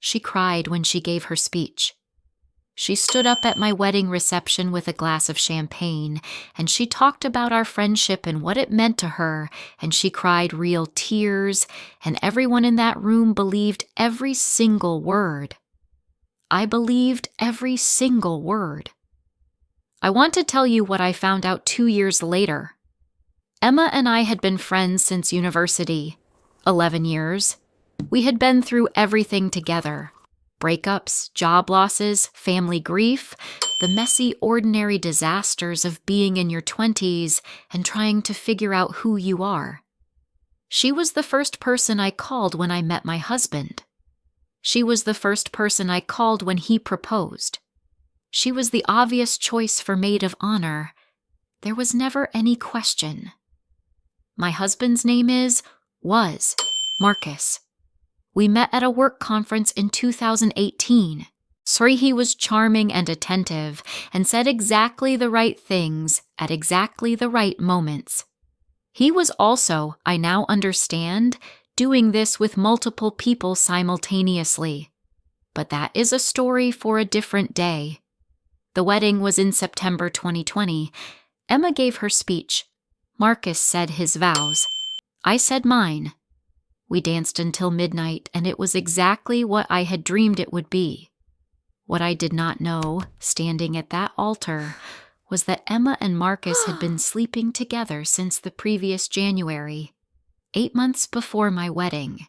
She cried when she gave her speech. She stood up at my wedding reception with a glass of champagne, and she talked about our friendship and what it meant to her, and she cried real tears, and everyone in that room believed every single word. I believed every single word. I want to tell you what I found out 2 years later. Emma and I had been friends since university, 11 years. We had been through everything together. Breakups, job losses, family grief, the messy, ordinary disasters of being in your 20s and trying to figure out who you are. She was the first person I called when I met my husband. She was the first person I called when he proposed. She was the obvious choice for maid of honor. There was never any question. My husband's name was Marcus. We met at a work conference in 2018. Sorry, he was charming and attentive and said exactly the right things at exactly the right moments. He was also, I now understand, doing this with multiple people simultaneously. But that is a story for a different day. The wedding was in September 2020. Emma gave her speech. Marcus said his vows. I said mine. We danced until midnight, and it was exactly what I had dreamed it would be. What I did not know, standing at that altar, was that Emma and Marcus had been sleeping together since the previous January, 8 months before my wedding.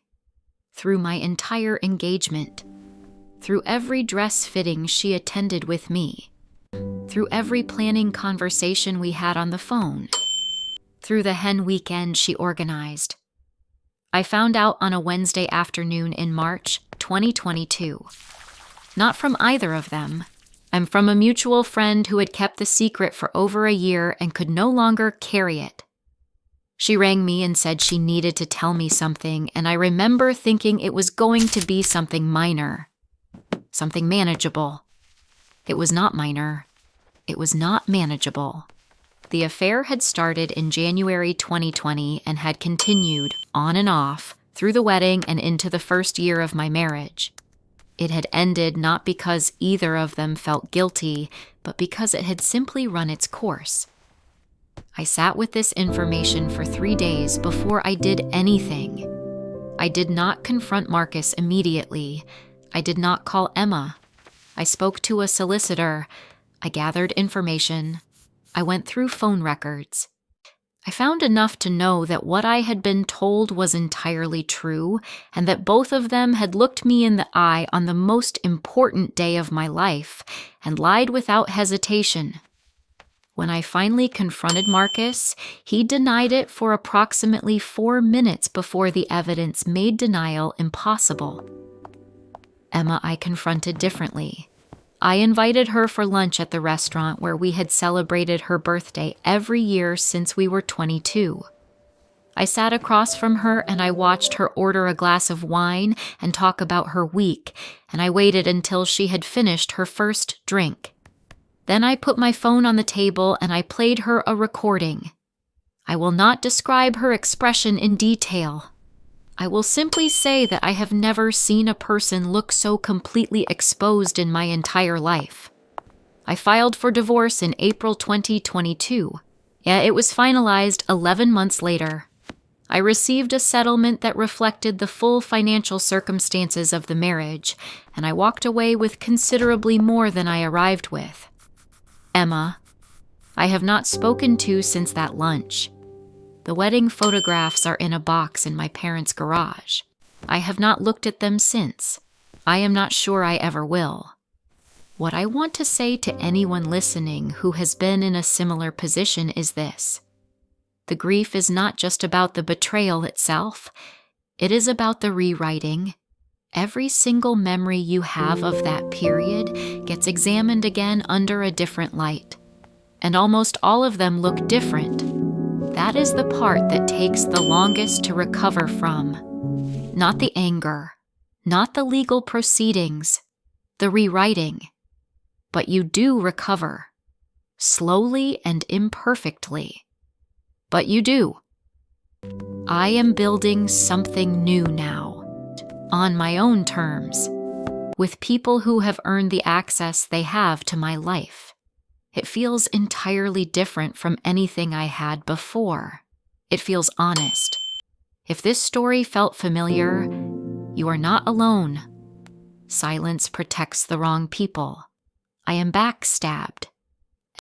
Through my entire engagement. Through every dress fitting she attended with me. Through every planning conversation we had on the phone. Through the hen weekend she organized. I found out on a Wednesday afternoon in March 2022. Not from either of them. I'm from a mutual friend who had kept the secret for over a year and could no longer carry it. She rang me and said she needed to tell me something, and I remember thinking it was going to be something minor. Something manageable. It was not minor. It was not manageable. The affair had started in January 2020 and had continued, on and off, through the wedding and into the first year of my marriage. It had ended not because either of them felt guilty, but because it had simply run its course. I sat with this information for 3 days before I did anything. I did not confront Marcus immediately. I did not call Emma. I spoke to a solicitor. I gathered information. I went through phone records. I found enough to know that what I had been told was entirely true, and that both of them had looked me in the eye on the most important day of my life and lied without hesitation. When I finally confronted Marcus, he denied it for approximately 4 minutes before the evidence made denial impossible. Emma I confronted differently. I invited her for lunch at the restaurant where we had celebrated her birthday every year since we were 22. I sat across from her and I watched her order a glass of wine and talk about her week, and I waited until she had finished her first drink. Then I put my phone on the table and I played her a recording. I will not describe her expression in detail. I will simply say that I have never seen a person look so completely exposed in my entire life. I filed for divorce in April 2022. Yet it was finalized 11 months later. I received a settlement that reflected the full financial circumstances of the marriage, and I walked away with considerably more than I arrived with. Emma, I have not spoken to since that lunch. The wedding photographs are in a box in my parents' garage. I have not looked at them since. I am not sure I ever will. What I want to say to anyone listening who has been in a similar position is this. The grief is not just about the betrayal itself. It is about the rewriting. Every single memory you have of that period gets examined again under a different light. And almost all of them look different. That is the part that takes the longest to recover from. Not the anger, not the legal proceedings, the rewriting. But you do recover. Slowly and imperfectly. But you do. I am building something new now. On my own terms. with people who have earned the access they have to my life. It feels entirely different from anything I had before. It feels honest. If this story felt familiar, you are not alone. Silence protects the wrong people. I am backstabbed.